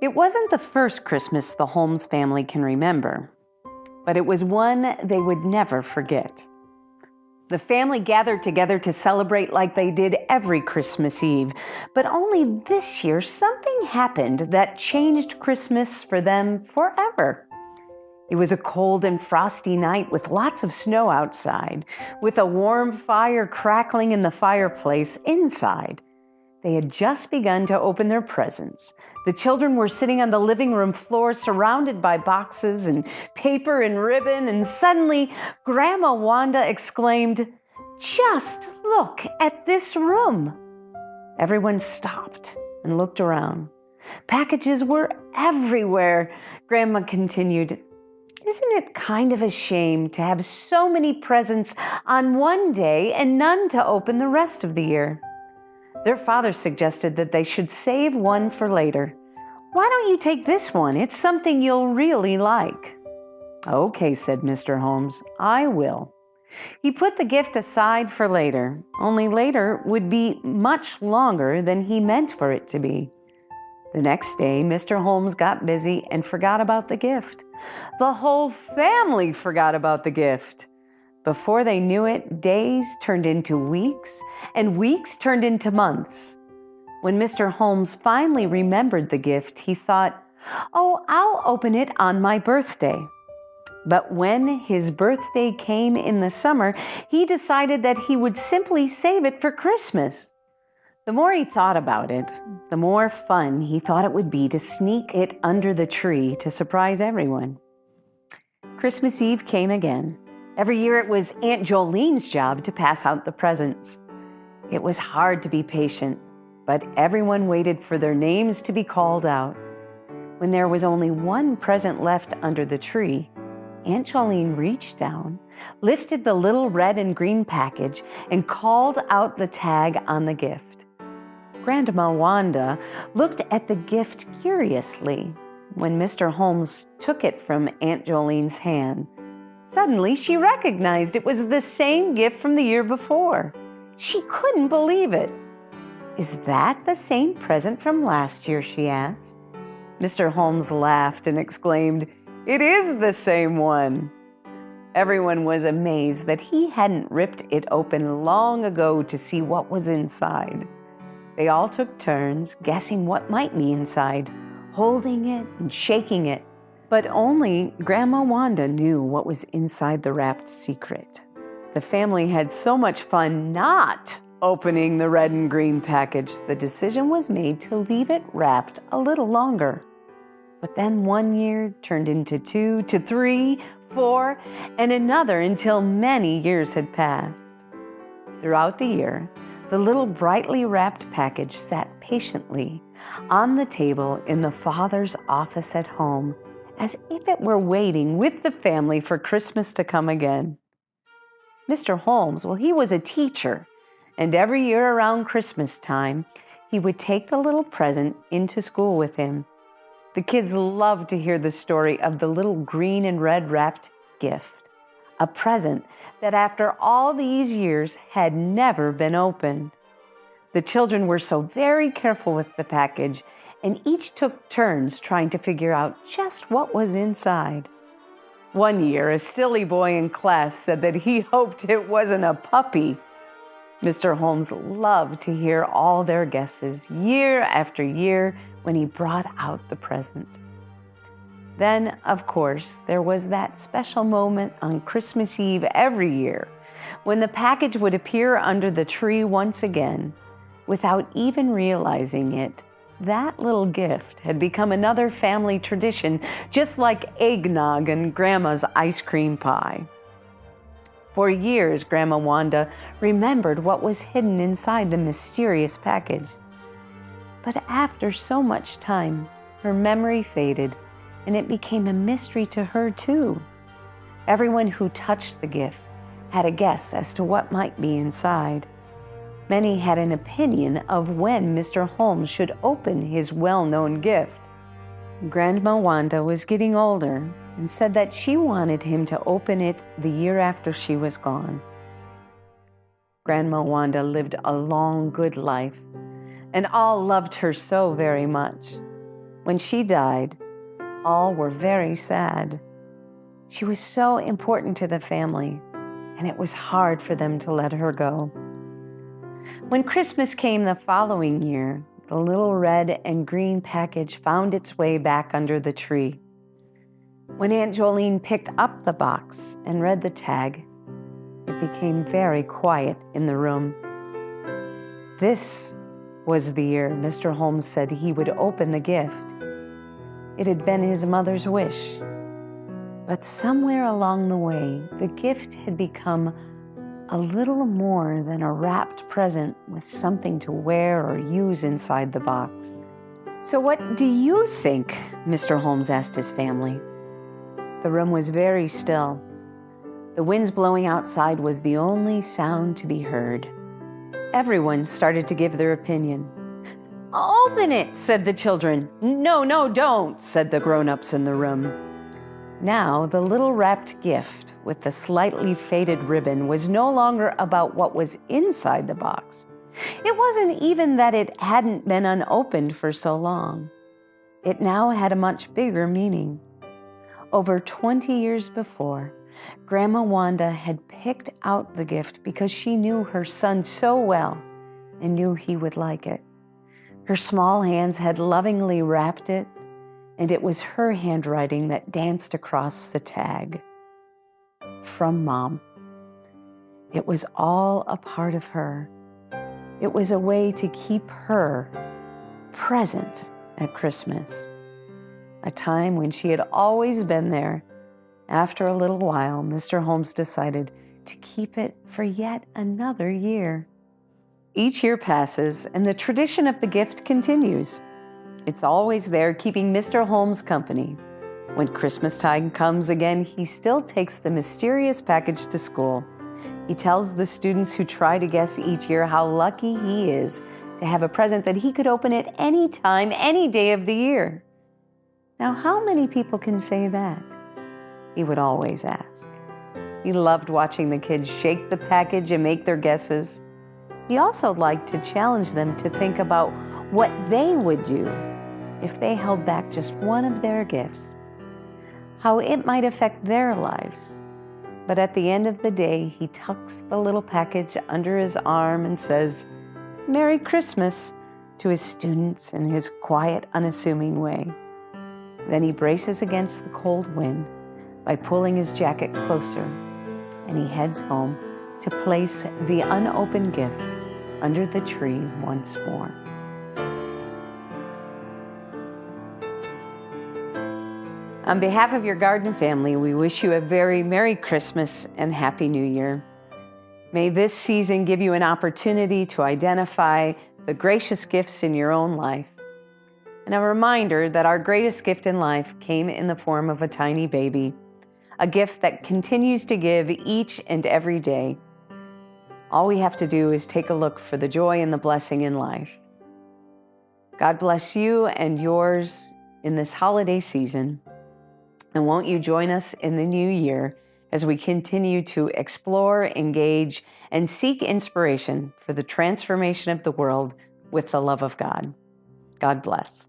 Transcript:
It wasn't the first Christmas the Holmes family can remember, but it was one they would never forget. The family gathered together to celebrate like they did every Christmas Eve, but only this year something happened that changed Christmas for them forever. It was a cold and frosty night with lots of snow outside, with a warm fire crackling in the fireplace inside. They had just begun to open their presents. The children were sitting on the living room floor surrounded by boxes and paper and ribbon, and suddenly Grandma Wanda exclaimed, "Just look at this room!" Everyone stopped and looked around. Packages were everywhere. Grandma continued, "Isn't it kind of a shame to have so many presents on one day and none to open the rest of the year?" Their father suggested that they should save one for later. "Why don't you take this one? It's something you'll really like." "Okay," said Mr. Holmes, "I will." He put the gift aside for later, only later would be much longer than he meant for it to be. The next day, Mr. Holmes got busy and forgot about the gift. The whole family forgot about the gift. Before they knew it, days turned into weeks, and weeks turned into months. When Mr. Holmes finally remembered the gift, he thought, "Oh, I'll open it on my birthday." But when his birthday came in the summer, he decided that he would simply save it for Christmas. The more he thought about it, the more fun he thought it would be to sneak it under the tree to surprise everyone. Christmas Eve came again. Every year it was Aunt Jolene's job to pass out the presents. It was hard to be patient, but everyone waited for their names to be called out. When there was only one present left under the tree, Aunt Jolene reached down, lifted the little red and green package, and called out the tag on the gift. Grandma Wanda looked at the gift curiously when Mr. Holmes took it from Aunt Jolene's hand. Suddenly, she recognized it was the same gift from the year before. She couldn't believe it. "Is that the same present from last year?" she asked. Mr. Holmes laughed and exclaimed, "It is the same one." Everyone was amazed that he hadn't ripped it open long ago to see what was inside. They all took turns guessing what might be inside, holding it and shaking it. But only Grandma Wanda knew what was inside the wrapped secret. The family had so much fun not opening the red and green package, the decision was made to leave it wrapped a little longer. But then 1 year turned into 2 to 3, 4, and another until many years had passed. Throughout the year, the little brightly wrapped package sat patiently on the table in the father's office at home, as if it were waiting with the family for Christmas to come again. Mr. Holmes, well, he was a teacher, and every year around Christmas time, he would take the little present into school with him. The kids loved to hear the story of the little green and red wrapped gift, a present that after all these years had never been opened. The children were so very careful with the package, and each took turns trying to figure out just what was inside. One year, a silly boy in class said that he hoped it wasn't a puppy. Mr. Holmes loved to hear all their guesses year after year when he brought out the present. Then, of course, there was that special moment on Christmas Eve every year when the package would appear under the tree once again. Without even realizing it, that little gift had become another family tradition, just like eggnog and Grandma's ice cream pie. For years, Grandma Wanda remembered what was hidden inside the mysterious package. But after so much time, her memory faded, and it became a mystery to her too. Everyone who touched the gift had a guess as to what might be inside. Many had an opinion of when Mr. Holmes should open his well-known gift. Grandma Wanda was getting older and said that she wanted him to open it the year after she was gone. Grandma Wanda lived a long, good life, and all loved her so very much. When she died, all were very sad. She was so important to the family, and it was hard for them to let her go. When Christmas came the following year, the little red and green package found its way back under the tree. When Aunt Jolene picked up the box and read the tag, it became very quiet in the room. This was the year Mr. Holmes said he would open the gift. It had been his mother's wish. But somewhere along the way, the gift had become a little more than a wrapped present with something to wear or use inside the box. "So what do you think?" Mr. Holmes asked his family. The room was very still. The winds blowing outside was the only sound to be heard. Everyone started to give their opinion. "Open it," said the children. No, don't," said the grown-ups in the room. Now, the little wrapped gift with the slightly faded ribbon was no longer about what was inside the box. It wasn't even that it hadn't been unopened for so long. It now had a much bigger meaning. Over 20 years before, Grandma Wanda had picked out the gift because she knew her son so well and knew he would like it. Her small hands had lovingly wrapped it, and it was her handwriting that danced across the tag. From Mom. It was all a part of her. It was a way to keep her present at Christmas, a time when she had always been there. After a little while, Mr. Holmes decided to keep it for yet another year. Each year passes, and the tradition of the gift continues. It's always there, keeping Mr. Holmes company. When Christmas time comes again, he still takes the mysterious package to school. He tells the students who try to guess each year how lucky he is to have a present that he could open at any time, any day of the year. Now, how many people can say that? He would always ask. He loved watching the kids shake the package and make their guesses. He also liked to challenge them to think about what they would do if they held back just one of their gifts, how it might affect their lives. But at the end of the day, he tucks the little package under his arm and says, "Merry Christmas," to his students in his quiet, unassuming way. Then he braces against the cold wind by pulling his jacket closer, and he heads home to place the unopened gift under the tree once more. On behalf of your garden family, we wish you a very Merry Christmas and Happy New Year. May this season give you an opportunity to identify the gracious gifts in your own life, and a reminder that our greatest gift in life came in the form of a tiny baby, a gift that continues to give each and every day. All we have to do is take a look for the joy and the blessing in life. God bless you and yours in this holiday season. And won't you join us in the new year as we continue to explore, engage, and seek inspiration for the transformation of the world with the love of God. God bless.